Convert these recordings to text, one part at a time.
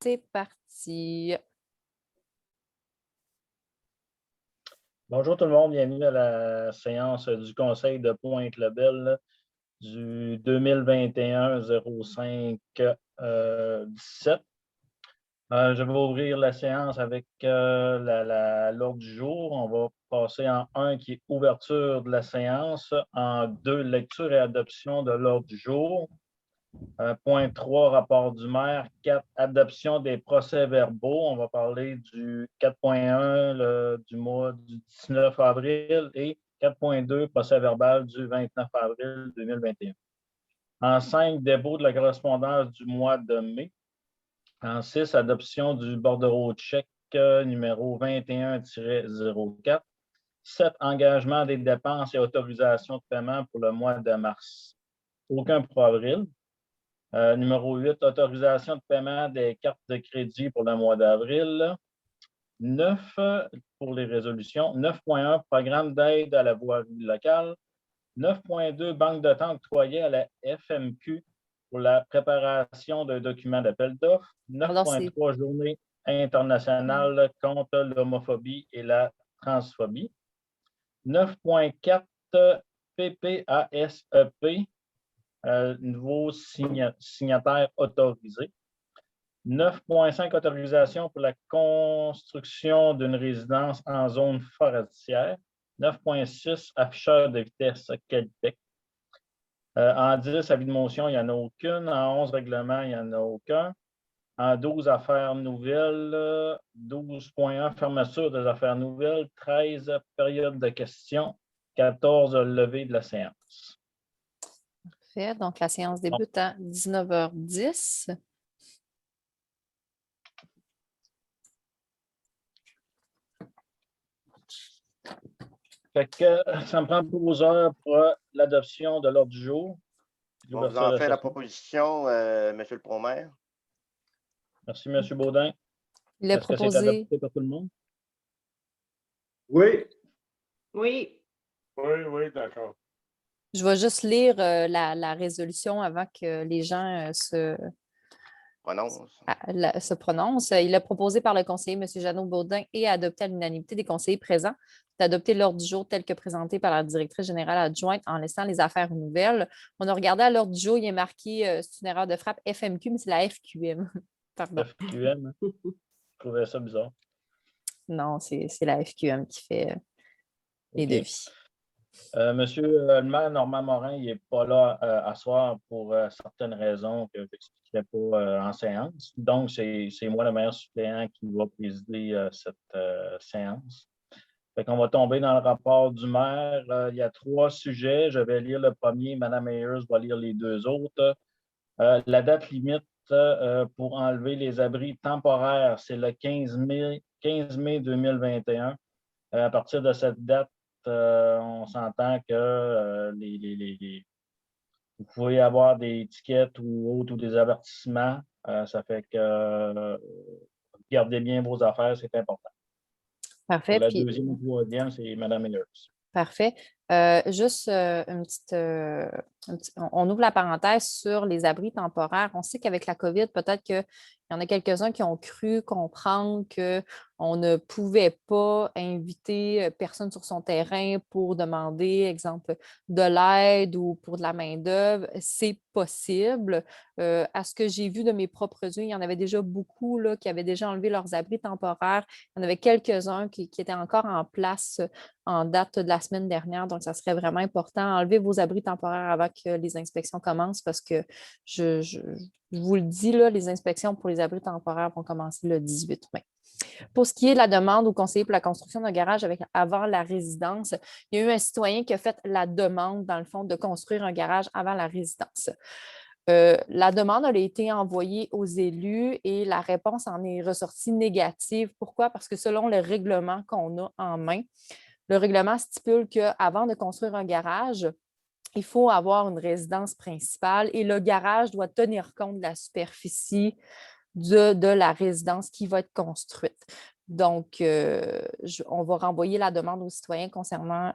c'est parti. Bonjour tout le monde, bienvenue à la séance du Conseil de Pointe-Lebel du 2021-05-17. Je vais ouvrir la séance avec l'ordre du jour. On va passer en 1 qui est ouverture de la séance, en 2 lecture et adoption de l'ordre du jour. Point 3, rapport du maire. 4, adoption des procès-verbaux. On va parler du 4.1 du mois du 19 avril et 4.2, procès-verbal du 29 avril 2021. En 5, dépôt de la correspondance du mois de mai. En 6, adoption du bordereau de chèque numéro 21-04. 7, engagement des dépenses et autorisations de paiement pour le mois de mars. Aucun pour avril. Numéro 8, autorisation de paiement des cartes de crédit pour le mois d'avril. 9 pour les résolutions. 9.1, programme d'aide à la voirie locale. 9.2, banque de temps octroyée à la FMQ pour la préparation d'un document d'appel d'offres. 9.3, journée internationale contre l'homophobie et la transphobie. 9.4, PPASEP. Nouveau signataire autorisé. 9.5, autorisation pour la construction d'une résidence en zone forestière. 9.6, afficheur de vitesse Qualitec. En 10, avis de motion, il n'y en a aucune. En 11, règlement, il n'y en a aucun. En 12, affaires nouvelles. 12.1, fermeture des affaires nouvelles. 13, période de questions. 14, levée de la séance. Parfait. Donc, la séance débute à 19h10. Fait que ça me prend 12 heures pour l'adoption de l'ordre du jour. On vous en fait la proposition, M. le Pro-maire. Merci, M. Baudin. Il a proposé. Est-ce que c'est adopté par tout le monde? Oui. Oui. Oui, d'accord. Je vais juste lire la résolution avant que les gens se prononcent. Il est proposé par le conseiller M. Jeannot Baudin et adopté à l'unanimité des conseillers présents d'adopter l'ordre du jour tel que présenté par la directrice générale adjointe en laissant les affaires nouvelles. On a regardé à l'ordre du jour, il est marqué, c'est une erreur de frappe, FMQ, mais c'est la FQM. Pardon. FQM? Je trouvais ça bizarre. Non, c'est la FQM qui fait les devis. Monsieur le maire Normand Morin, il n'est pas là à soir pour certaines raisons que je n'expliquerai pas en séance. Donc, c'est moi le maire suppléant qui va présider cette séance. Fait qu'on va tomber dans le rapport du maire. Il y a 3 sujets. Je vais lire le premier. Mme Ayers va lire les 2 autres. La date limite pour enlever les abris temporaires, c'est le 15 mai 2021. À partir de cette date, on s'entend que vous pouvez avoir des étiquettes ou autres ou des avertissements. Ça fait que gardez bien vos affaires, c'est important. Parfait. Pour la deuxième ou troisième, c'est Mme Ayers. Parfait. Juste on ouvre la parenthèse sur les abris temporaires. On sait qu'avec la COVID, peut-être qu'il y en a quelques-uns qui ont cru comprendre qu'on ne pouvait pas inviter personne sur son terrain pour demander, exemple, de l'aide ou pour de la main-d'œuvre. C'est possible. À ce que j'ai vu de mes propres yeux, il y en avait déjà beaucoup là, qui avaient déjà enlevé leurs abris temporaires. Il y en avait quelques-uns qui étaient encore en place en date de la semaine dernière. Donc, ça serait vraiment important. Enlevez vos abris temporaires avant que les inspections commencent parce que je vous le dis, là, les inspections pour les abris temporaires vont commencer le 18 mai. Pour ce qui est de la demande au conseiller pour la construction d'un garage avant la résidence, il y a eu un citoyen qui a fait la demande, dans le fond, de construire un garage avant la résidence. La demande a été envoyée aux élus et la réponse en est ressortie négative. Pourquoi? Parce que selon le règlement qu'on a en main, le règlement stipule qu'avant de construire un garage, il faut avoir une résidence principale et le garage doit tenir compte de la superficie de la résidence qui va être construite. Donc, on va renvoyer la demande au citoyen concernant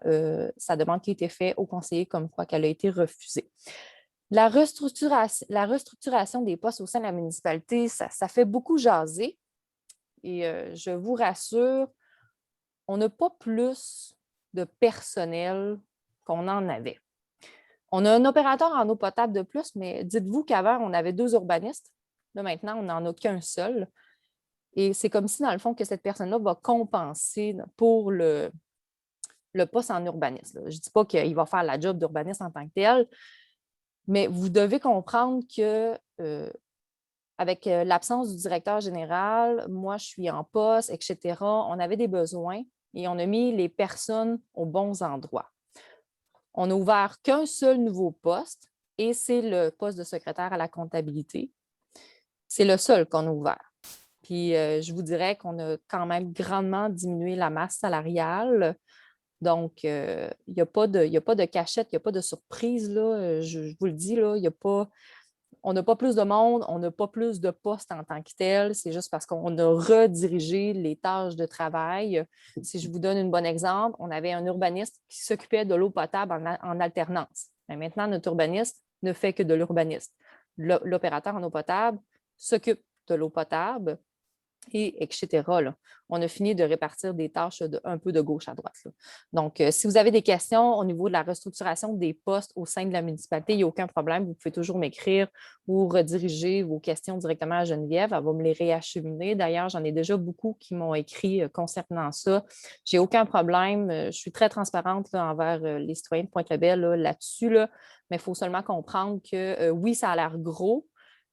sa demande qui a été faite au conseiller comme quoi qu'elle a été refusée. La restructuration des postes au sein de la municipalité, ça fait beaucoup jaser. Et je vous rassure, on n'a pas plus de personnel qu'on en avait. On a un opérateur en eau potable de plus, mais dites-vous qu'avant, on avait 2 urbanistes. Là, maintenant, on n'en a qu'un seul. Et c'est comme si, dans le fond, que cette personne-là va compenser pour le poste en urbanisme. Je ne dis pas qu'il va faire la job d'urbaniste en tant que tel, mais vous devez comprendre que avec l'absence du directeur général, moi, je suis en poste, etc., on avait des besoins et on a mis les personnes aux bons endroits. On n'a ouvert qu'un seul nouveau poste et c'est le poste de secrétaire à la comptabilité. C'est le seul qu'on a ouvert. Puis, je vous dirais qu'on a quand même grandement diminué la masse salariale. Donc, il n'y a pas de cachette, il n'y a pas de surprise. Là. Je vous le dis, là, on n'a pas plus de monde, on n'a pas plus de postes en tant que tel. C'est juste parce qu'on a redirigé les tâches de travail. Si je vous donne un bon exemple, on avait un urbaniste qui s'occupait de l'eau potable en alternance. Mais maintenant, notre urbaniste ne fait que de l'urbanisme. L'opérateur en eau potable s'occupe de l'eau potable, et etc. Là. On a fini de répartir des tâches un peu de gauche à droite. Là. Donc, si vous avez des questions au niveau de la restructuration des postes au sein de la municipalité, il n'y a aucun problème. Vous pouvez toujours m'écrire ou rediriger vos questions directement à Geneviève. Elle va me les réacheminer. D'ailleurs, j'en ai déjà beaucoup qui m'ont écrit concernant ça. Je n'ai aucun problème. Je suis très transparente là, envers les citoyens de Pointe-le-Bel là-dessus. Là. Mais il faut seulement comprendre que oui, ça a l'air gros,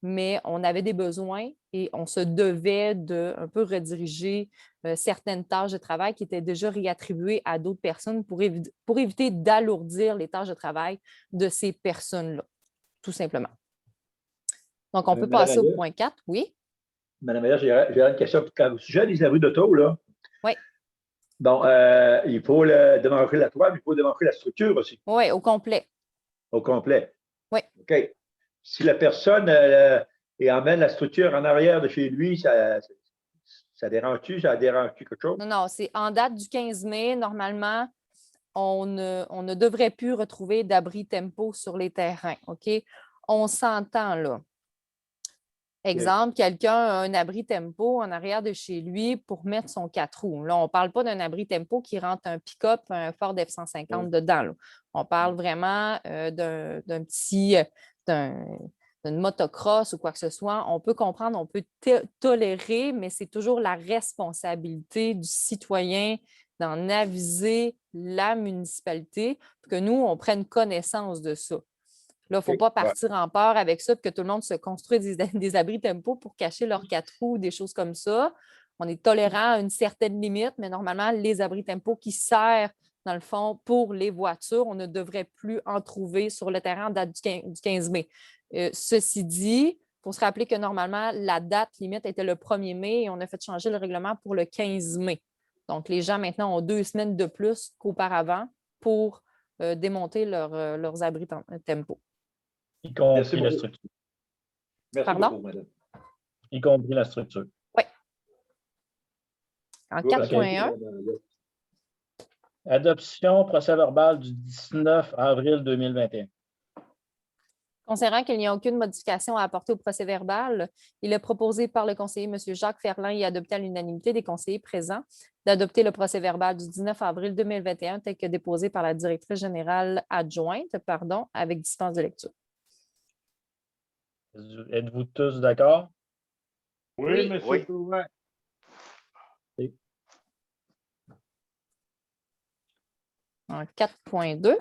mais on avait des besoins et on se devait de un peu rediriger certaines tâches de travail qui étaient déjà réattribuées à d'autres personnes pour éviter d'alourdir les tâches de travail de ces personnes-là, tout simplement. Donc, on peut passer au point 4, oui? Madame Mayer, j'ai une question. Au sujet des abris d'auto, là. Oui. Bon, il faut démanteler la toile, mais il faut démanteler la structure aussi. Oui, au complet. Au complet. Oui. OK. Si la personne emmène la structure en arrière de chez lui, ça dérange-tu? Ça dérange-tu quelque chose? Non, c'est en date du 15 mai. Normalement, on ne devrait plus retrouver d'abri tempo sur les terrains. OK? On s'entend là. Exemple, quelqu'un a un abri tempo en arrière de chez lui pour mettre son 4 roues. Là, on ne parle pas d'un abri tempo qui rentre un pick-up, un Ford F-150 dedans. Là. On parle vraiment d'une motocross ou quoi que ce soit. On peut comprendre, on peut tolérer, mais c'est toujours la responsabilité du citoyen d'en aviser la municipalité pour que nous, on prenne connaissance de ça. Là, il ne faut pas partir en peur avec ça, que tout le monde se construise des abris tempo pour cacher leurs 4 roues, des choses comme ça. On est tolérant à une certaine limite, mais normalement, les abris tempo qui servent, dans le fond, pour les voitures, on ne devrait plus en trouver sur le terrain en date du 15 mai. Ceci dit, il faut se rappeler que normalement, la date limite était le 1er mai et on a fait changer le règlement pour le 15 mai. Donc, les gens maintenant ont 2 semaines de plus qu'auparavant pour démonter leurs abris tempo. Y compris la structure. Merci beaucoup, madame. Y compris la structure. Oui. En 4.1. Adoption procès-verbal du 19 avril 2021. Considérant qu'il n'y a aucune modification à apporter au procès-verbal, il est proposé par le conseiller M. Jacques Ferland et adopté à l'unanimité des conseillers présents d'adopter le procès-verbal du 19 avril 2021 tel que déposé par la directrice générale adjointe, avec dispense de lecture. Êtes-vous tous d'accord? Oui, monsieur Prouin. En 4.2.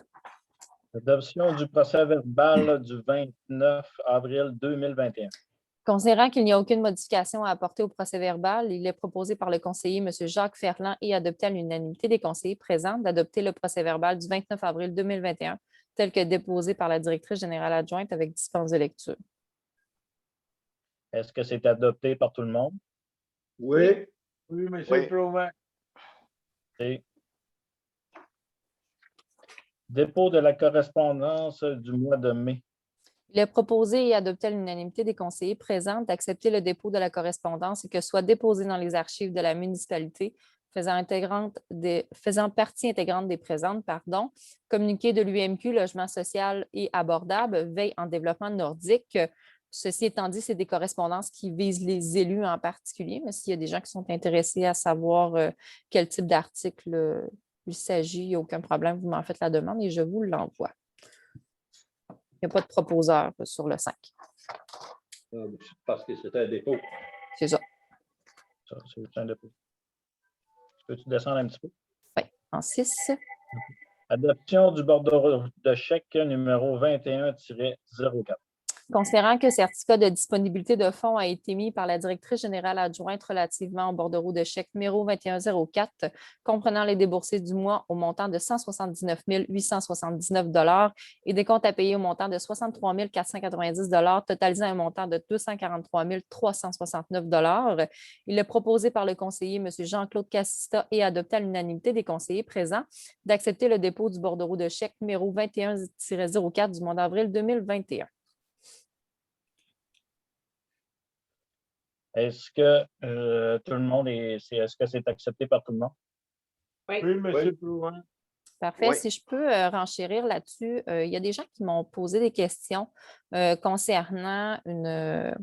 Adoption du procès-verbal du 29 avril 2021. Considérant qu'il n'y a aucune modification à apporter au procès-verbal, il est proposé par le conseiller M. Jacques Ferland et adopté à l'unanimité des conseillers présents d'adopter le procès-verbal du 29 avril 2021 tel que déposé par la directrice générale adjointe avec dispense de lecture. Est-ce que c'est adopté par tout le monde? Oui. Oui, monsieur Prouin. Et dépôt de la correspondance du mois de mai. Il est proposé et adopté à l'unanimité des conseillers présents d'accepter le dépôt de la correspondance et que soit déposé dans les archives de la municipalité faisant partie intégrante des présentes, communiqué de l'UMQ, logement social et abordable, veille en développement nordique. Ceci étant dit, c'est des correspondances qui visent les élus en particulier, mais s'il y a des gens qui sont intéressés à savoir quel type d'article il s'agit, il n'y a aucun problème, vous m'en faites la demande et je vous l'envoie. Il n'y a pas de proposeur sur le 5. Parce que c'est un dépôt. C'est ça. C'est un dépôt. Peux-tu descendre un petit peu? Oui, en 6. Adoption du bordereau de chèque numéro 21-04. Considérant que le certificat de disponibilité de fonds a été mis par la directrice générale adjointe relativement au bordereau de chèque numéro 2104, comprenant les déboursés du mois au montant de 179 879 $ et des comptes à payer au montant de 63 490 $, totalisant un montant de 243 369 $. Il est proposé par le conseiller M. Jean-Claude Cassista et adopté à l'unanimité des conseillers présents d'accepter le dépôt du bordereau de chèque numéro 21-04 du mois d'avril 2021. Est-ce que tout le monde est-ce que c'est accepté par tout le monde? Oui, M. Plouvin. Parfait. Oui. Si je peux renchérir là-dessus, il y a des gens qui m'ont posé des questions concernant une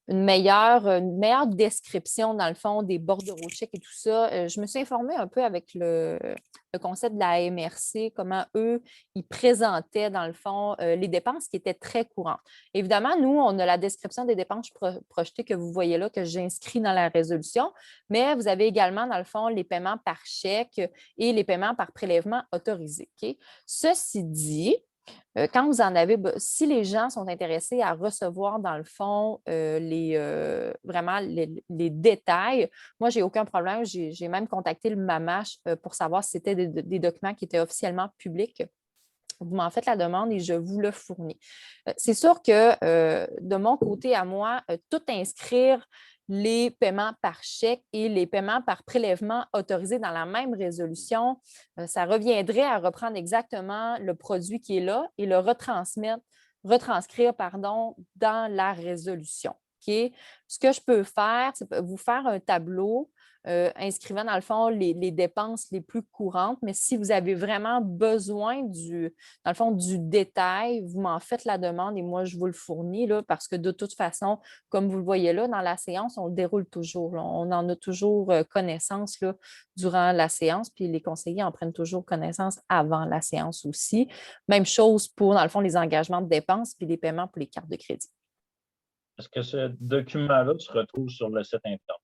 meilleure description, dans le fond, des bordereaux chèques et tout ça. Je me suis informée un peu avec le concept de la MRC, comment eux, ils présentaient, dans le fond, les dépenses qui étaient très courantes. Évidemment, nous, on a la description des dépenses projetées que vous voyez là, que j'ai inscrit dans la résolution, mais vous avez également, dans le fond, les paiements par chèque et les paiements par prélèvement autorisés. Okay? Ceci dit, quand vous en avez, si les gens sont intéressés à recevoir, dans le fond, vraiment les détails, moi, je n'ai aucun problème. J'ai même contacté le MAMACH pour savoir si c'était des documents qui étaient officiellement publics. Vous m'en faites la demande et je vous le fournis. C'est sûr que de mon côté à moi, tout inscrire les paiements par chèque et les paiements par prélèvement autorisés dans la même résolution, ça reviendrait à reprendre exactement le produit qui est là et le retranscrire dans la résolution. Okay? Ce que je peux faire, c'est vous faire un tableau inscrivant dans le fond les dépenses les plus courantes, mais si vous avez vraiment besoin dans le fond, du détail, vous m'en faites la demande et moi, je vous le fournis là, parce que de toute façon, comme vous le voyez là, dans la séance, on le déroule toujours. Là. On en a toujours connaissance là, durant la séance, puis les conseillers en prennent toujours connaissance avant la séance aussi. Même chose pour, dans le fond, les engagements de dépenses puis les paiements pour les cartes de crédit. Est-ce que ce document-là se retrouve sur le site Internet?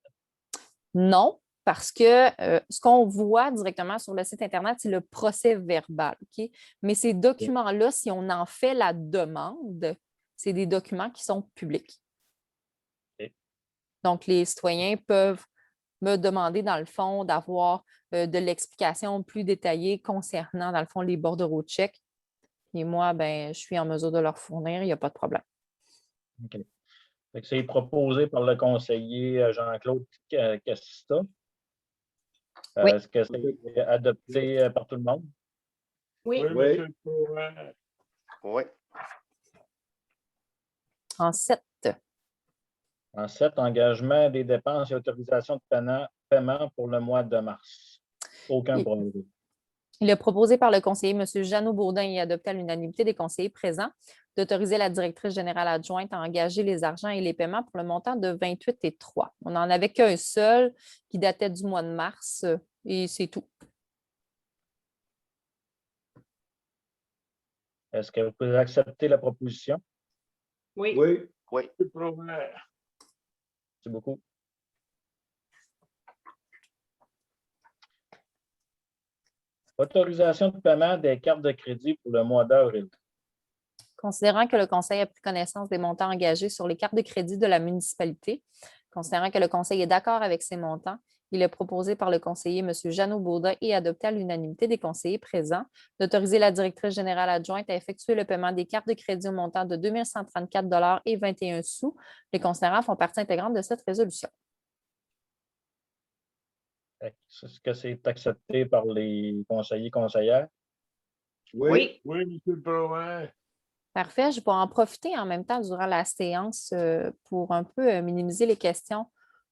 Non, parce que ce qu'on voit directement sur le site Internet, c'est le procès verbal. Okay? Mais ces documents-là, si on en fait la demande, c'est des documents qui sont publics. Okay. Donc, les citoyens peuvent me demander, dans le fond, d'avoir de l'explication plus détaillée concernant, dans le fond, les bordereaux de chèque. Et moi, ben, je suis en mesure de leur fournir, il n'y a pas de problème. OK. C'est proposé par le conseiller Jean-Claude Cassista. Oui. Est-ce que c'est adopté par tout le monde? Oui, Oui. M. Plouvin. Oui. En 7. En 7, engagement des dépenses et autorisations de paiement pour le mois de mars. Aucun problème. Il est proposé par le conseiller M. Jeannot Baudin et adopté à l'unanimité des conseillers présents d'autoriser la directrice générale adjointe à engager les argents et les paiements pour le montant de 28,3. On n'en avait qu'un seul qui datait du mois de mars et c'est tout. Est-ce que vous pouvez accepter la proposition? Oui. Oui. Oui. M. Plouvin. Merci beaucoup. Autorisation de paiement des cartes de crédit pour le mois d'avril. Considérant que le Conseil a pris connaissance des montants engagés sur les cartes de crédit de la municipalité, considérant que le Conseil est d'accord avec ces montants, il est proposé par le conseiller M. Jeannot Baudin et adopté à l'unanimité des conseillers présents d'autoriser la directrice générale adjointe à effectuer le paiement des cartes de crédit au montant de 2 134 et 21 sous. Les considérants font partie intégrante de cette résolution. Est-ce que c'est accepté par les conseillers et conseillères? Oui. Oui, M. Plouvin. Parfait. Je vais en profiter en même temps durant la séance pour un peu minimiser les questions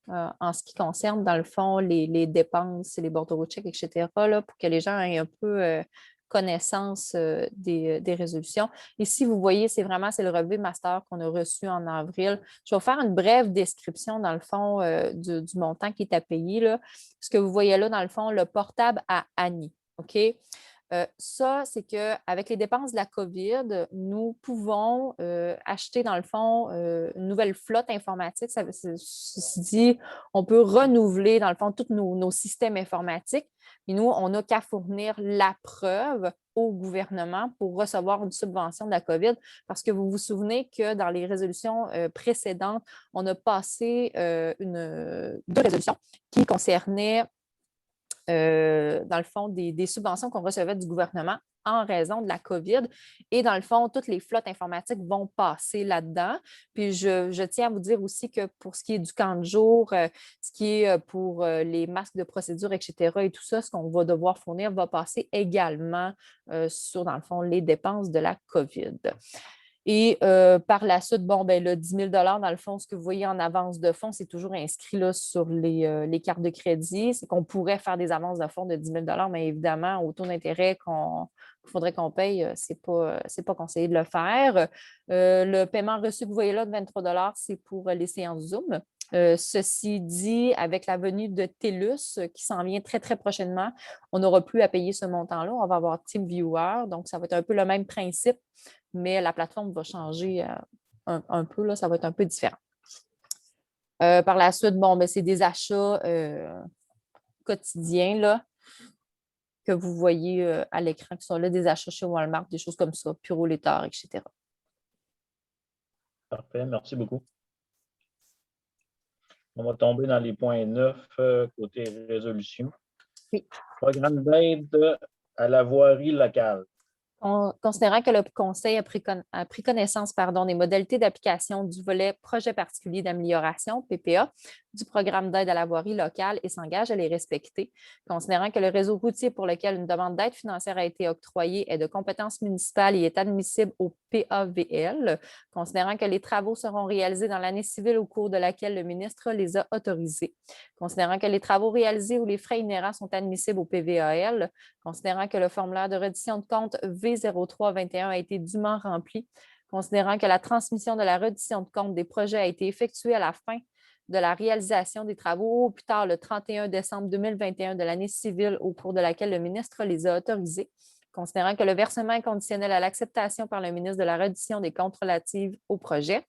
en ce qui concerne, dans le fond, les dépenses, les bordereaux de chèques, etc., là, pour que les gens aient un peu connaissance des résolutions. Ici, vous voyez, c'est le relevé master qu'on a reçu en avril. Je vais vous faire une brève description, dans le fond, du montant qui est à payer, là. Ce que vous voyez là, dans le fond, le portable à Annie. OK? Ça, c'est qu'avec les dépenses de la COVID, nous pouvons acheter, dans le fond, une nouvelle flotte informatique. Ceci dit, on peut renouveler, dans le fond, tous nos systèmes informatiques. Et nous, on n'a qu'à fournir la preuve au gouvernement pour recevoir une subvention de la COVID. Parce que vous vous souvenez que dans les résolutions précédentes, on a passé deux résolutions qui concernaient dans le fond, des subventions qu'on recevait du gouvernement en raison de la COVID. Et dans le fond, toutes les flottes informatiques vont passer là-dedans. Puis je tiens à vous dire aussi que pour ce qui est du camp de jour, ce qui est pour les masques de procédure, etc., et tout ça, ce qu'on va devoir fournir va passer également sur, dans le fond, les dépenses de la COVID. Et par la suite, le 10 000 dans le fond, ce que vous voyez en avance de fonds, c'est toujours inscrit là, sur les cartes de crédit. C'est qu'on pourrait faire des avances de fonds de 10 000 mais évidemment, au taux d'intérêt qu'il faudrait qu'on paye, ce n'est pas conseillé de le faire. Le paiement reçu que vous voyez là de 23 c'est pour les séances Zoom. Ceci dit, avec la venue de TELUS qui s'en vient très, très prochainement, on n'aura plus à payer ce montant-là. On va avoir TeamViewer, donc ça va être un peu le même principe, mais la plateforme va changer un peu, là, ça va être un peu différent. Par la suite, c'est des achats quotidiens là, que vous voyez à l'écran qui sont là, des achats chez Walmart, des choses comme ça, Puro Laitard, etc. Parfait, merci beaucoup. On va tomber dans les points 9 côté résolution. Oui. Programme d'aide à la voirie locale. Considérant que le Conseil a pris connaissance des modalités d'application du volet projet particulier d'amélioration, PPA, du programme d'aide à la voirie locale et s'engage à les respecter. Considérant que le réseau routier pour lequel une demande d'aide financière a été octroyée est de compétence municipale et est admissible au PAVL. Considérant que les travaux seront réalisés dans l'année civile au cours de laquelle le ministre les a autorisés. Considérant que les travaux réalisés ou les frais inhérents sont admissibles au PVAL. Considérant que le formulaire de reddition de compte V0321 a été dûment rempli, considérant que la transmission de la reddition de compte des projets a été effectuée à la fin de la réalisation des travaux, au plus tard le 31 décembre 2021 de l'année civile au cours de laquelle le ministre les a autorisés, considérant que le versement est conditionnel à l'acceptation par le ministre de la reddition des comptes relatives au projet,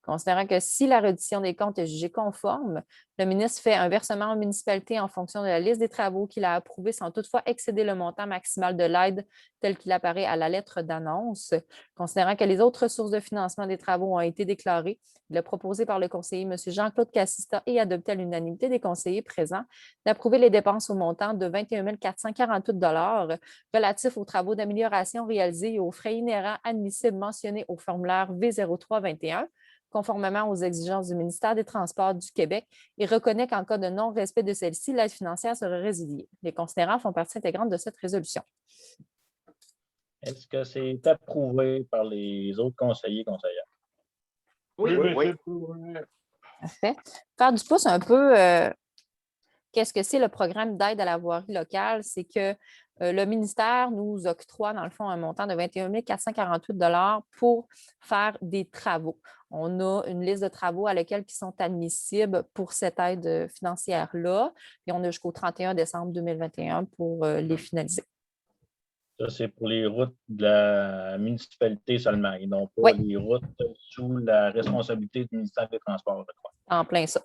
considérant que si la reddition des comptes est jugée conforme, le ministre fait un versement aux municipalités en fonction de la liste des travaux qu'il a approuvés sans toutefois excéder le montant maximal de l'aide tel qu'il apparaît à la lettre d'annonce. Considérant que les autres sources de financement des travaux ont été déclarées, il est proposé par le conseiller M. Jean-Claude Cassista et adopté à l'unanimité des conseillers présents d'approuver les dépenses au montant de 21 448 relatifs aux travaux d'amélioration réalisés et aux frais inhérents admissibles mentionnés au formulaire V0321, conformément aux exigences du ministère des Transports du Québec et reconnaît qu'en cas de non-respect de celle-ci, l'aide financière serait résiliée. Les considérants font partie intégrante de cette résolution. Est-ce que c'est approuvé par les autres conseillers et conseillères? Oui. Parfait. Faire du pouce un peu, qu'est-ce que c'est le programme d'aide à la voirie locale? C'est que le ministère nous octroie, dans le fond, un montant de 21 448 pour faire des travaux. On a une liste de travaux à laquelle qui sont admissibles pour cette aide financière-là. Et on a jusqu'au 31 décembre 2021 pour les finaliser. Ça, c'est pour les routes de la municipalité seulement, et non pas les routes sous la responsabilité du ministère des Transports, je crois. En plein ça.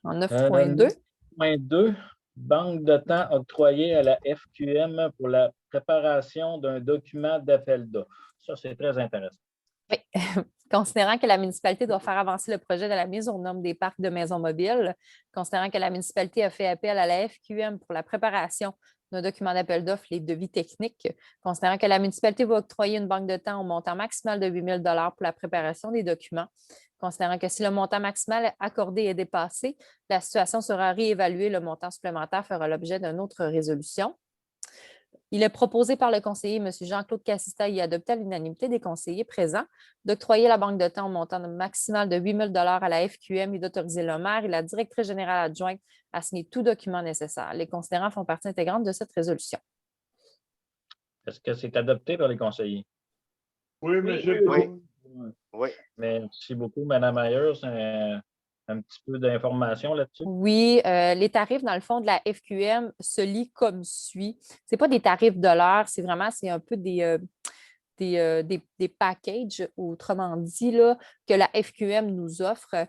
En 9.2. 9.2, banque de temps octroyée à la FQM pour la préparation d'un document d'appel d'offres. Ça, c'est très intéressant. Oui. Considérant que la municipalité doit faire avancer le projet de la mise aux normes des parcs de maisons mobiles, considérant que la municipalité a fait appel à la FQM pour la préparation d'un document d'appel d'offres, les devis techniques, considérant que la municipalité va octroyer une banque de temps au montant maximal de 8 000 pour la préparation des documents, considérant que si le montant maximal accordé est dépassé, la situation sera réévaluée, le montant supplémentaire fera l'objet d'une autre résolution. Il est proposé par le conseiller M. Jean-Claude Cassista et adopté à l'unanimité des conseillers présents d'octroyer la banque de temps au montant maximal de 8 000 à la FQM et d'autoriser le maire et la directrice générale adjointe à signer tout document nécessaire. Les considérants font partie intégrante de cette résolution. Est-ce que c'est adopté par les conseillers? Oui, monsieur le président. Oui. Merci beaucoup, Mme Myers. Un petit peu d'informations là-dessus? Oui, les tarifs, dans le fond, de la FQM se lient comme suit. Ce n'est pas des tarifs de l'heure, c'est un peu des packages, autrement dit, là, que la FQM nous offre.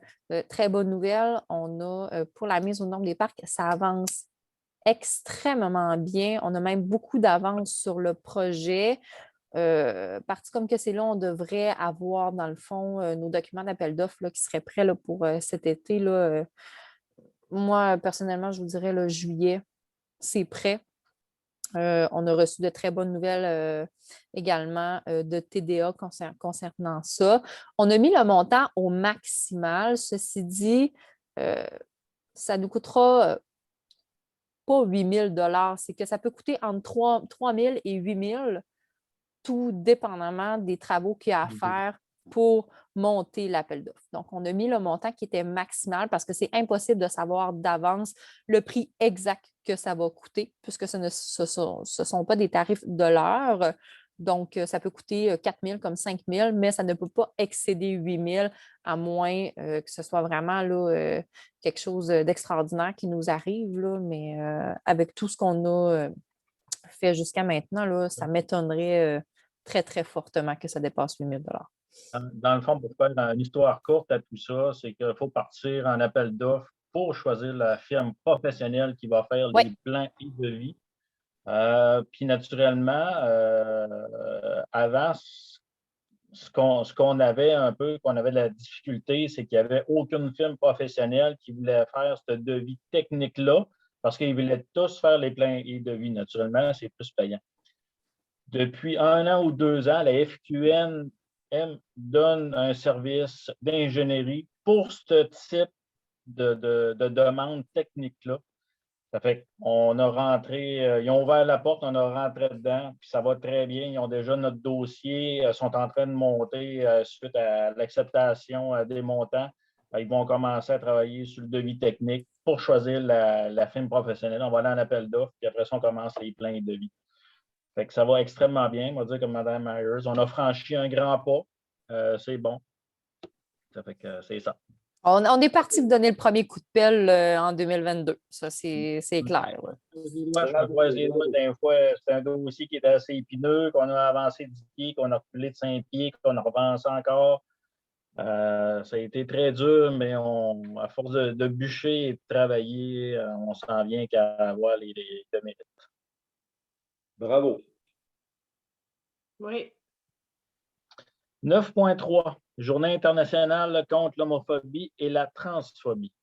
Très bonne nouvelle, on a pour la mise aux normes des parcs, ça avance extrêmement bien. On a même beaucoup d'avance sur le projet. Parti comme que c'est là, on devrait avoir, dans le fond, nos documents d'appel d'offres qui seraient prêts là, pour cet été. Là, moi, personnellement, je vous dirais là, juillet, c'est prêt. On a reçu de très bonnes nouvelles également de TDA concernant ça. On a mis le montant au maximal. Ceci dit, ça nous coûtera pas 8 000 $, c'est que ça peut coûter entre 3 000 et 8 000 $, tout dépendamment des travaux qu'il y a à faire pour monter l'appel d'offres. Donc, on a mis le montant qui était maximal parce que c'est impossible de savoir d'avance le prix exact que ça va coûter, puisque ce ne sont pas des tarifs de l'heure. Donc, ça peut coûter 4 000 comme 5 000, mais ça ne peut pas excéder 8 000 à moins que ce soit vraiment là, quelque chose d'extraordinaire qui nous arrive. Là, mais avec tout ce qu'on a fait jusqu'à maintenant, là, ça m'étonnerait très, très fortement que ça dépasse 8 000 $. Dans le fond, pour faire une histoire courte à tout ça, c'est qu'il faut partir en appel d'offres pour choisir la firme professionnelle qui va faire les plans et devis. Puis naturellement, avant, ce qu'on avait un peu, qu'on avait de la difficulté, c'est qu'il n'y avait aucune firme professionnelle qui voulait faire ce devis technique-là parce qu'ils voulaient tous faire les plans et devis. Naturellement, c'est plus payant. Depuis 1 an ou 2 ans, la FQM donne un service d'ingénierie pour ce type de demande technique-là. Ça fait qu'on a rentré, ils ont ouvert la porte, on a rentré dedans, puis ça va très bien. Ils ont déjà notre dossier, sont en train de monter suite à l'acceptation des montants. Ils vont commencer à travailler sur le devis technique pour choisir la firme professionnelle. On va aller en appel d'offres, puis après ça, on commence les plans et devis. Fait que ça va extrêmement bien. On va dire comme Mme Myers, on a franchi un grand pas. C'est bon. Ça fait que c'est ça. On est parti vous donner le premier coup de pelle en 2022. Ça, c'est clair. Ouais. Je croise les doigts. Des fois, c'est un dossier qui est assez épineux, qu'on a avancé de 10 pieds, qu'on a reculé de 5 pieds, qu'on a avancé encore. Ça a été très dur, mais à force de bûcher et de travailler, on s'en vient qu'à avoir les de mérite. Bravo. Oui. 9.3, Journée internationale contre l'homophobie et la transphobie.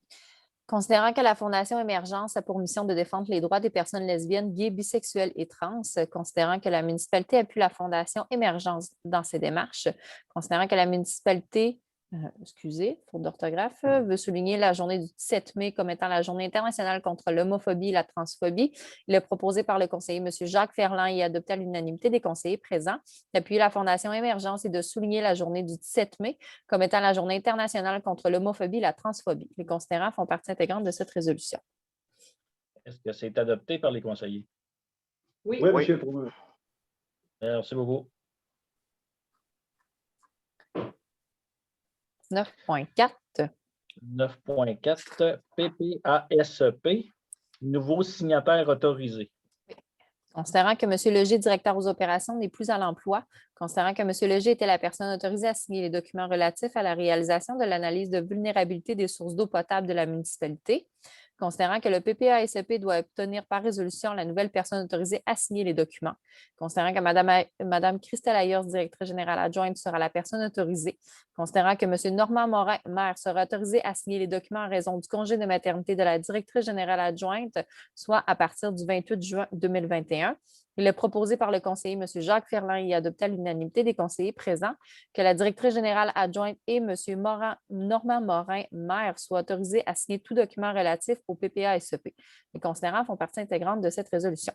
Considérant que la Fondation Émergence a pour mission de défendre les droits des personnes lesbiennes, gays, bisexuelles et trans, considérant que la municipalité appuie la Fondation Émergence dans ses démarches, considérant que la municipalité faute d'orthographe, veut souligner la journée du 17 mai comme étant la journée internationale contre l'homophobie et la transphobie. Il est proposé par le conseiller M. Jacques Ferland et adopté à l'unanimité des conseillers présents d'appuyer la Fondation Émergence et de souligner la journée du 17 mai comme étant la journée internationale contre l'homophobie et la transphobie. Les considérants font partie intégrante de cette résolution. Est-ce que c'est adopté par les conseillers? Oui, monsieur. Merci beaucoup. 9.4. 9.4, PPASP, nouveau signataire autorisé. Considérant que M. Leger, directeur aux opérations, n'est plus à l'emploi, considérant que M. Leger était la personne autorisée à signer les documents relatifs à la réalisation de l'analyse de vulnérabilité des sources d'eau potable de la municipalité, considérant que le PPASP doit obtenir par résolution la nouvelle personne autorisée à signer les documents, considérant que Mme Christelle Ayers, directrice générale adjointe, sera la personne autorisée, considérant que M. Normand Morin, maire, sera autorisé à signer les documents en raison du congé de maternité de la directrice générale adjointe, soit à partir du 28 juin 2021. Il est proposé par le conseiller M. Jacques Ferland et adopté à l'unanimité des conseillers présents que la directrice générale adjointe et M. Normand Morin, maire, soient autorisés à signer tout document relatif au PPASP. Les considérants font partie intégrante de cette résolution.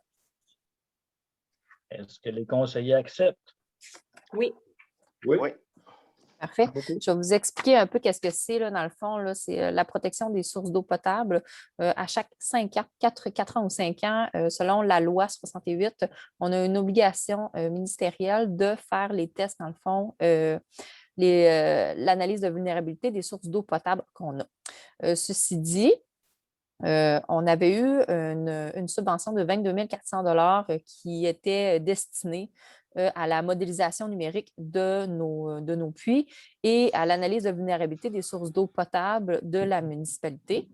Est-ce que les conseillers acceptent? Oui. Oui. Oui. Parfait. Beaucoup. Je vais vous expliquer un peu qu'est-ce que c'est, là, dans le fond. Là, c'est la protection des sources d'eau potable. À chaque 5 ans, 4 ans ou 5 ans, selon la loi 68, on a une obligation ministérielle de faire les tests, dans le fond, l'analyse de vulnérabilité des sources d'eau potable qu'on a. Ceci dit, on avait eu une subvention de 22 400 $ qui était destinée à la modélisation numérique de nos puits et à l'analyse de vulnérabilité des sources d'eau potable de la municipalité.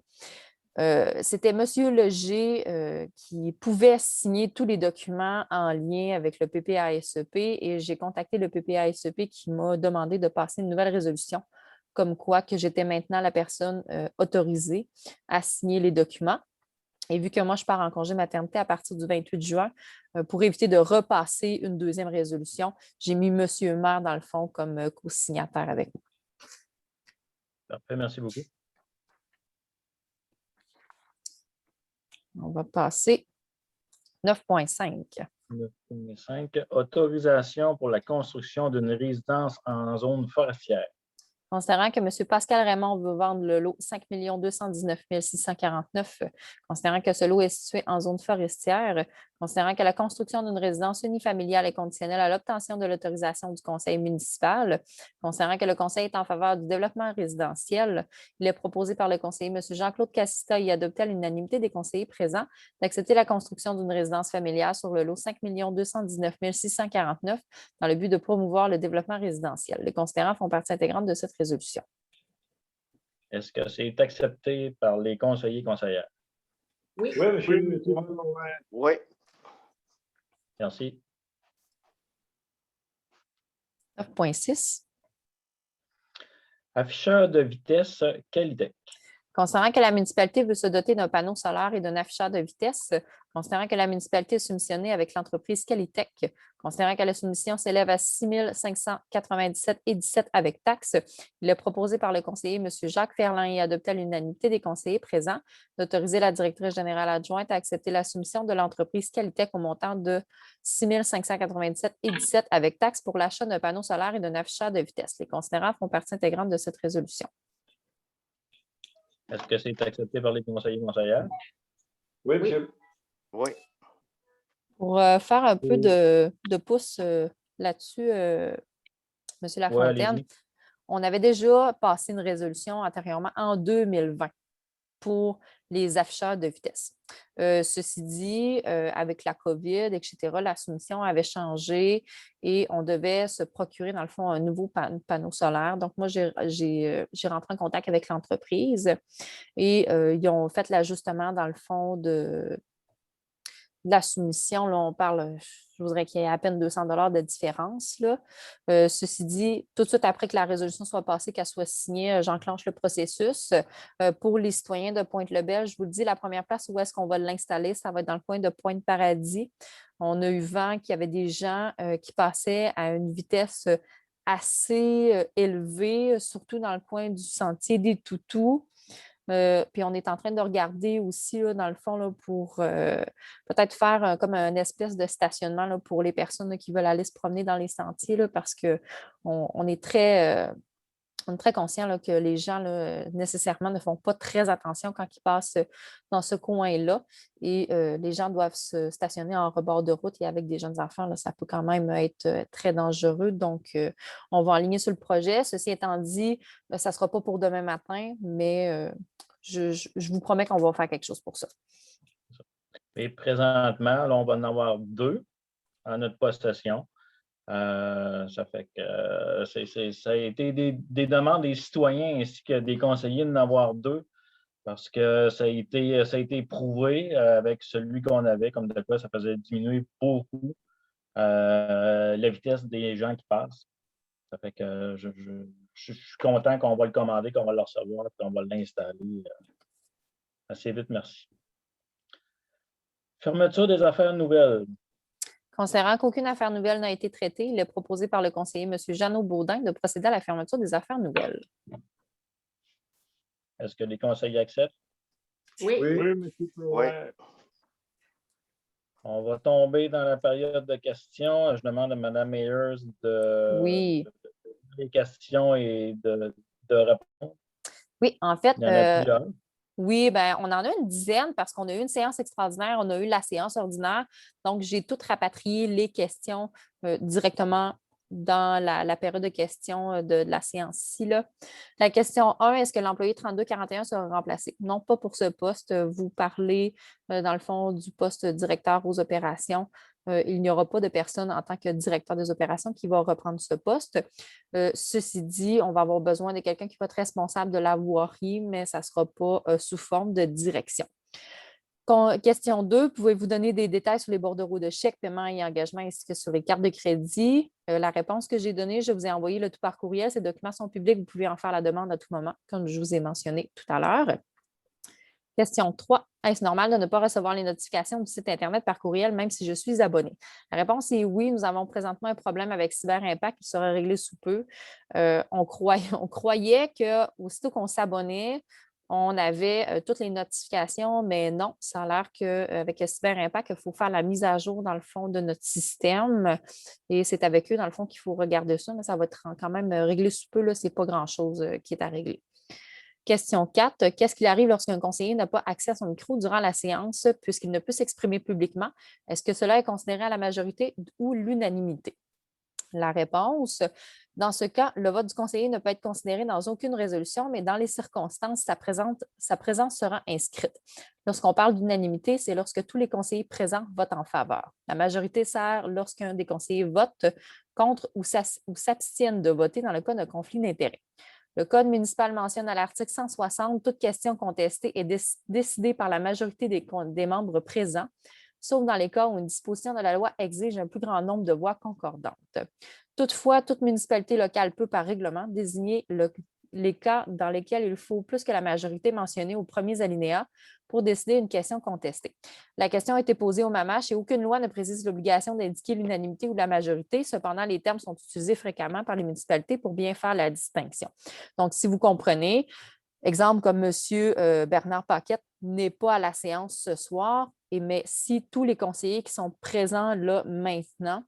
C'était M. Leger qui pouvait signer tous les documents en lien avec le PPASEP et j'ai contacté le PPASEP qui m'a demandé de passer une nouvelle résolution comme quoi que j'étais maintenant la personne autorisée à signer les documents. Et vu que moi, je pars en congé maternité à partir du 28 juin, pour éviter de repasser une deuxième résolution, j'ai mis M. Maire, dans le fond, comme co-signataire avec moi. Parfait, merci beaucoup. On va passer 9.5. 9.5, autorisation pour la construction d'une résidence en zone forestière. Considérant que M. Pascal Raymond veut vendre le lot 5 219 649, considérant que ce lot est situé en zone forestière, considérant que la construction d'une résidence unifamiliale est conditionnelle à l'obtention de l'autorisation du conseil municipal, considérant que le conseil est en faveur du développement résidentiel, il est proposé par le conseiller M. Jean-Claude Cassista y adopté à l'unanimité des conseillers présents d'accepter la construction d'une résidence familiale sur le lot 5 219 649 dans le but de promouvoir le développement résidentiel. Les considérants font partie intégrante de cette résolution. Est-ce que c'est accepté par les conseillers et conseillères? Oui. Oui, monsieur. Oui. Merci. 9.6. Afficheur de vitesse Qualitech. Considérant que la municipalité veut se doter d'un panneau solaire et d'un afficheur de vitesse, considérant que la municipalité est soumissionnée avec l'entreprise Qualitech, considérant que la soumission s'élève à 6 597,17 $ avec taxes, il est proposé par le conseiller M. Jacques Ferland et adopté à l'unanimité des conseillers présents d'autoriser la directrice générale adjointe à accepter la soumission de l'entreprise Qualitech au montant de 6 597,17 $ avec taxes pour l'achat d'un panneau solaire et d'un afficheur de vitesse. Les considérants font partie intégrante de cette résolution. Est-ce que c'est accepté par les conseillers et conseillères? Oui, monsieur. Oui. Pour faire un peu de pouce là-dessus, M. Lafontaine, allez-y. on avait déjà passé une résolution antérieurement en 2020 pour les afficheurs de vitesse. Ceci dit, avec la COVID, etc., la soumission avait changé et on devait se procurer, dans le fond, un nouveau panneau solaire. Donc, moi, j'ai rentré en contact avec l'entreprise et ils ont fait l'ajustement, dans le fond, de la soumission. Là, on parle, je voudrais qu'il y ait à peine 200 $ de différence. Là. Ceci dit, tout de suite après que la résolution soit passée, qu'elle soit signée, j'enclenche le processus. Pour les citoyens de Pointe-le-Bel, je vous le dis, la première place où est-ce qu'on va l'installer, ça va être dans le coin de Pointe-Paradis. On a eu vent qu'il y avait des gens qui passaient à une vitesse assez élevée, surtout dans le coin du sentier des Toutous. Puis on est en train de regarder aussi, là, dans le fond, là, pour peut-être faire comme une espèce de stationnement là, pour les personnes là, qui veulent aller se promener dans les sentiers, là, parce qu'on est très conscient là, que les gens là, nécessairement ne font pas très attention quand ils passent dans ce coin-là. Et les gens doivent se stationner en rebord de route et avec des jeunes enfants, là, ça peut quand même être très dangereux. Donc, on va aligner sur le projet. Ceci étant dit, ça ne sera pas pour demain matin, mais je vous promets qu'on va faire quelque chose pour ça. Et présentement, là, on va en avoir 2 en notre possession. Ça fait que ça a été des demandes des citoyens ainsi que des conseillers d'en avoir 2 parce que ça a été prouvé avec celui qu'on avait, comme de quoi ça faisait diminuer beaucoup la vitesse des gens qui passent. Ça fait que je suis content qu'on va le commander, qu'on va le recevoir et qu'on va l'installer assez vite, merci. Fermeture des affaires nouvelles. Considérant qu'aucune affaire nouvelle n'a été traitée, il est proposé par le conseiller M. Jeannot Baudin de procéder à la fermeture des affaires nouvelles. Est-ce que les conseillers acceptent? Oui. Oui. Oui. Oui. On va tomber dans la période de questions. Je demande à Mme Ayers Oui. les questions et de répondre. Oui, en fait, Il y en a plusieurs. oui, ben, on en a une dizaine parce qu'on a eu une séance extraordinaire, on a eu la séance ordinaire. Donc, j'ai tout rapatrié les questions directement dans la période de questions de la séance-ci. La question 1, est-ce que l'employé 3241 sera remplacé? Non, pas pour ce poste. Vous parlez, dans le fond, du poste directeur aux opérations. Il n'y aura pas de personne en tant que directeur des opérations qui va reprendre ce poste. Ceci dit, on va avoir besoin de quelqu'un qui va être responsable de la voirie, mais ça ne sera pas sous forme de direction. Question 2, pouvez-vous donner des détails sur les bordereaux de chèques, paiement et engagement ainsi que sur les cartes de crédit? La réponse que j'ai donnée, je vous ai envoyé le tout par courriel. Ces documents sont publics, vous pouvez en faire la demande à tout moment, comme je vous ai mentionné tout à l'heure. Question 3. Est-ce normal de ne pas recevoir les notifications du site Internet par courriel, même si je suis abonné? La réponse est oui. Nous avons présentement un problème avec CyberImpact qui sera réglé sous peu. On croyait qu'aussitôt qu'on s'abonnait, on avait toutes les notifications, mais non, ça a l'air qu'avec CyberImpact, il faut faire la mise à jour dans le fond de notre système. Et c'est avec eux, dans le fond, qu'il faut regarder ça, mais ça va être quand même réglé sous peu. Ce n'est pas grand-chose qui est à régler. Question 4. Qu'est-ce qu'il arrive lorsqu'un conseiller n'a pas accès à son micro durant la séance puisqu'il ne peut s'exprimer publiquement? Est-ce que cela est considéré à la majorité ou l'unanimité? La réponse, dans ce cas, le vote du conseiller ne peut être considéré dans aucune résolution, mais dans les circonstances, sa présence sera inscrite. Lorsqu'on parle d'unanimité, c'est lorsque tous les conseillers présents votent en faveur. La majorité sert lorsqu'un des conseillers vote contre ou s'abstienne de voter dans le cas d'un conflit d'intérêts. Le Code municipal mentionne à l'article 160 toute question contestée est décidée par la majorité des membres présents, sauf dans les cas où une disposition de la loi exige un plus grand nombre de voix concordantes. Toutefois, toute municipalité locale peut, par règlement, désigner les cas dans lesquels il faut plus que la majorité mentionnée aux premiers alinéas pour décider une question contestée. La question a été posée au MAMACH et aucune loi ne précise l'obligation d'indiquer l'unanimité ou la majorité. Cependant, les termes sont utilisés fréquemment par les municipalités pour bien faire la distinction. Donc, si vous comprenez, exemple comme M. Bernard Paquette n'est pas à la séance ce soir, mais si tous les conseillers qui sont présents là maintenant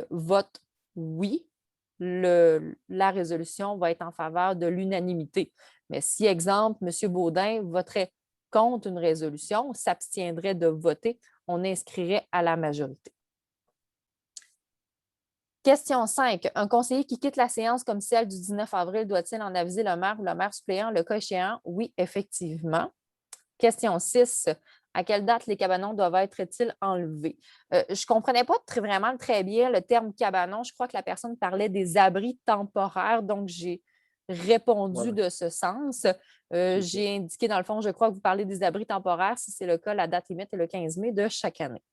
votent oui, la résolution va être en faveur de l'unanimité. Mais si, exemple, M. Baudin voterait contre une résolution, s'abstiendrait de voter, on inscrirait à la majorité. Question 5. Un conseiller qui quitte la séance comme celle du 19 avril doit-il en aviser le maire ou le maire suppléant, le cas échéant? Oui, effectivement. Question 6. À quelle date les cabanons doivent être-ils enlevés? Je ne comprenais pas vraiment très bien le terme cabanon. Je crois que la personne parlait des abris temporaires, donc j'ai répondu de ce sens. J'ai indiqué, dans le fond, je crois que vous parlez des abris temporaires. Si c'est le cas, la date limite est le 15 mai de chaque année.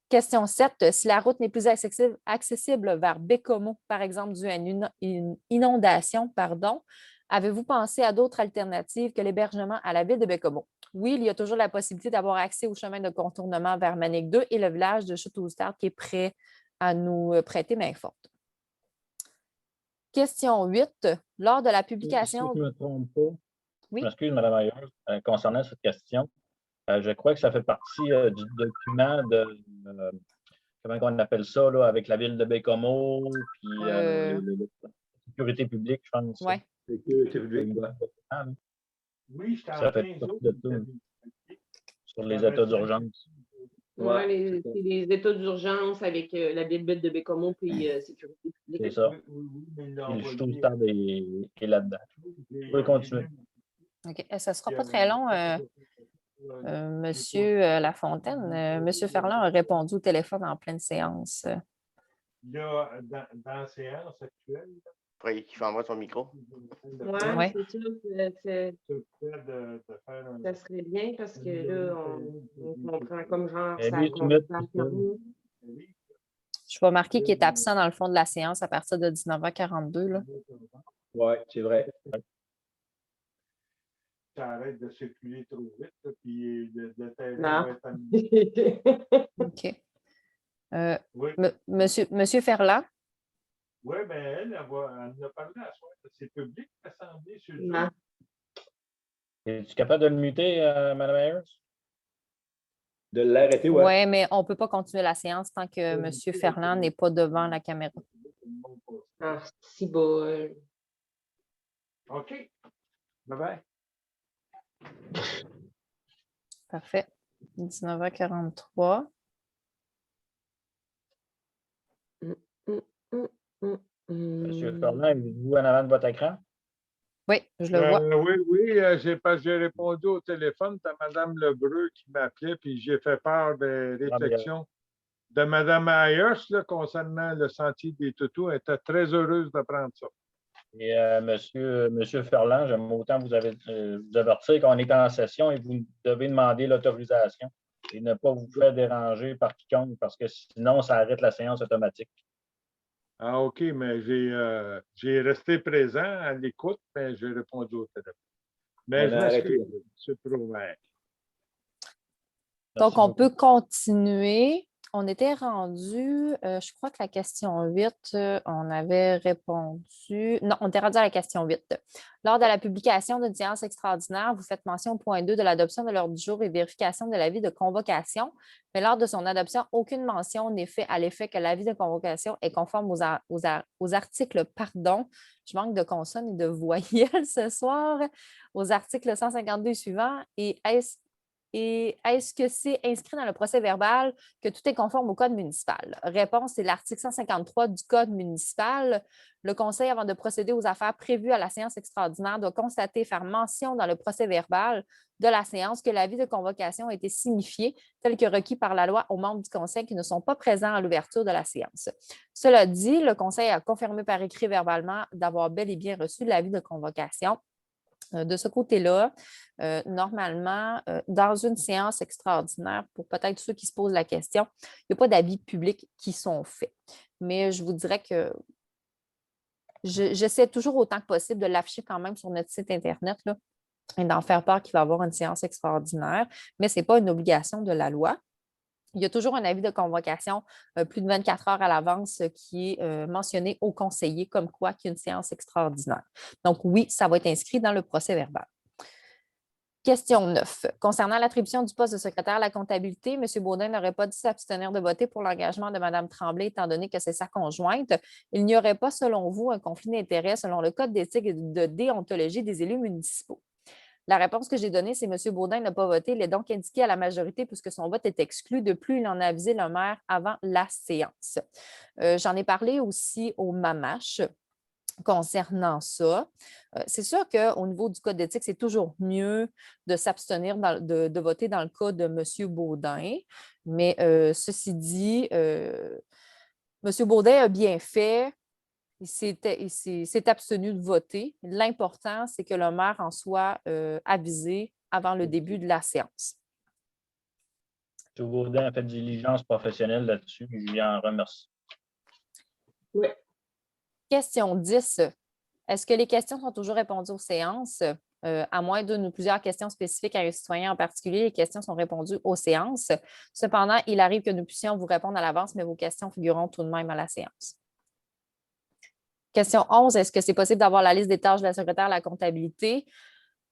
Question 7. Si la route n'est plus accessible vers Bécomo, par exemple, dû à une inondation, avez-vous pensé à d'autres alternatives que l'hébergement à la ville de Bécomo? Oui, il y a toujours la possibilité d'avoir accès au chemin de contournement vers Manic 2 et le village de Château-Start qui est prêt à nous prêter main forte. Question 8. Lors de la publication... Si je ne me trompe pas, oui? je m'excuse, Mme Ayers, concernant cette question, je crois que ça fait partie du document de, comment on appelle ça, là, avec la ville de Bécomo, puis la sécurité publique, je pense. Oui. Sécurité publique, Oui, je ça fait partie de tout, sur les états d'urgence. Oui, c'est les états d'urgence avec la ville de Bécomo puis sécurité publique. C'est ça. Le Château-Start est là-dedans. Vous pouvez continuer. OK. Ça ne sera pas très long. Monsieur Lafontaine, Monsieur Ferland a répondu au téléphone en pleine séance. Là, dans la séance actuelle. Oui, qui ferme son micro. Oui, c'est sûr que ça serait bien parce que là, on comprend comme genre ça Je vais marquer qu'il est absent dans le fond de la séance à partir de 19h42. Oui, c'est vrai. Ça arrête de circuler trop vite, puis de Non. OK. Oui. Monsieur Ferland? Oui, bien, elle en a parlé à soi. C'est public, l'Assemblée, sur le Non. Es-tu capable de le muter, Mme Ayers? De l'arrêter, oui. Oui, mais on ne peut pas continuer la séance tant que M. Ferland n'est pas devant la caméra. Ah, si bol. OK. Bye-bye. Parfait. 19h43. M. Ferland, êtes-vous en avant de votre écran? Oui, je le vois. Oui, j'ai répondu au téléphone. C'est Mme Lebreu qui m'appelait, puis j'ai fait part des réflexions de Mme Ayers là, concernant le sentier des toutous. Elle était très heureuse de prendre ça. Et Monsieur Ferland, j'aime autant vous avertir qu'on est en session et vous devez demander l'autorisation et ne pas vous faire déranger par quiconque parce que sinon, ça arrête la séance automatique. Ah, OK, mais j'ai resté présent à l'écoute, mais j'ai répondu au téléphone. Mais On je a arrêté. m'excuse, M. Prouvaire. Donc, on peut continuer. On était rendu, je crois que la question 8, on avait répondu. Non, on était rendu à la question 8. Lors de la publication d'une séance extraordinaire, vous faites mention au point 2 de l'adoption de l'ordre du jour et vérification de l'avis de convocation. Mais lors de son adoption, aucune mention n'est faite à l'effet que l'avis de convocation est conforme aux articles, pardon, je manque de consonnes et de voyelles ce soir, aux articles 152 suivants et est-ce que c'est inscrit dans le procès-verbal que tout est conforme au Code municipal? Réponse, c'est l'article 153 du Code municipal. Le Conseil, avant de procéder aux affaires prévues à la séance extraordinaire, doit constater et faire mention dans le procès-verbal de la séance que l'avis de convocation a été signifié tel que requis par la loi aux membres du Conseil qui ne sont pas présents à l'ouverture de la séance. Cela dit, le Conseil a confirmé par écrit verbalement d'avoir bel et bien reçu l'avis de convocation. De ce côté-là, normalement, dans une séance extraordinaire, pour peut-être ceux qui se posent la question, il n'y a pas d'avis publics qui sont faits. Mais je vous dirais que j'essaie toujours autant que possible de l'afficher quand même sur notre site Internet là, et d'en faire part qu'il va y avoir une séance extraordinaire, mais ce n'est pas une obligation de la loi. Il y a toujours un avis de convocation plus de 24 heures à l'avance qui est mentionné au conseiller comme quoi qu'il y a une séance extraordinaire. Donc oui, ça va être inscrit dans le procès-verbal. Question 9. Concernant l'attribution du poste de secrétaire à la comptabilité, M. Baudin n'aurait pas dû s'abstenir de voter pour l'engagement de Mme Tremblay, étant donné que c'est sa conjointe. Il n'y aurait pas, selon vous, un conflit d'intérêts selon le Code d'éthique et de déontologie des élus municipaux. La réponse que j'ai donnée, c'est M. Baudin n'a pas voté. Il est donc indiqué à la majorité puisque son vote est exclu. De plus, il en a avisé le maire avant la séance. J'en ai parlé aussi au MAMACH concernant ça. C'est sûr qu'au niveau du code d'éthique, c'est toujours mieux de s'abstenir de voter dans le cas de M. Baudin. Mais ceci dit, M. Baudin a bien fait. Il s'est abstenu de voter. L'important, c'est que le maire en soit avisé avant le début de la séance. M. Baudin a fait diligence professionnelle là-dessus, je lui en remercie. Oui. Question 10. Est-ce que les questions sont toujours répondues aux séances? À moins d'une ou plusieurs questions spécifiques à un citoyen en particulier, les questions sont répondues aux séances. Cependant, il arrive que nous puissions vous répondre à l'avance, mais vos questions figureront tout de même à la séance. Question 11, est-ce que c'est possible d'avoir la liste des tâches de la secrétaire à la comptabilité?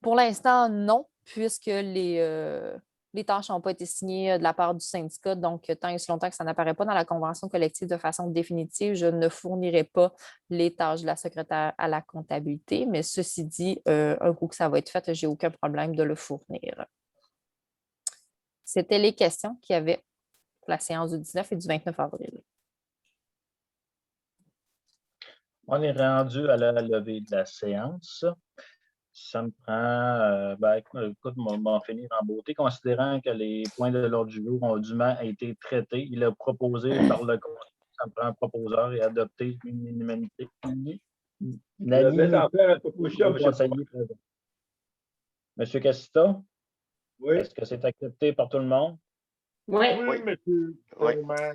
Pour l'instant, non, puisque les tâches n'ont pas été signées de la part du syndicat. Donc, tant et si longtemps que ça n'apparaît pas dans la convention collective de façon définitive, je ne fournirai pas les tâches de la secrétaire à la comptabilité. Mais ceci dit, un coup que ça va être fait, je n'ai aucun problème de le fournir. C'était les questions qu'il y avait pour la séance du 19 et du 29 avril. On est rendu à la levée de la séance. Ça me prend, écoute, on va en finir en beauté, considérant que les points de l'ordre du jour ont dûment été traités. Il est proposé par le conseil, ça me prend un proposeur et adopté l'unanimité. Je vais en faire une proposition, M. conseiller présent. M. Cassita, Oui. est-ce que c'est accepté par tout le monde? Oui. Oui, M. Prouvaire.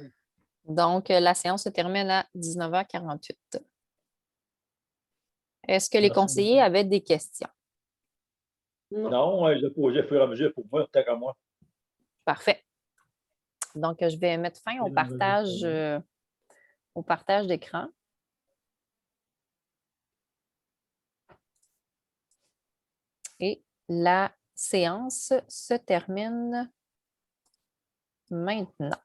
Donc, la séance se termine à 19h48. Est-ce que les Merci conseillers beaucoup. avaient des questions? Non, je posais au fur et à mesure pour moi, tant qu'à moi. Parfait. Donc, je vais mettre fin au partage d'écran. Et la séance se termine maintenant.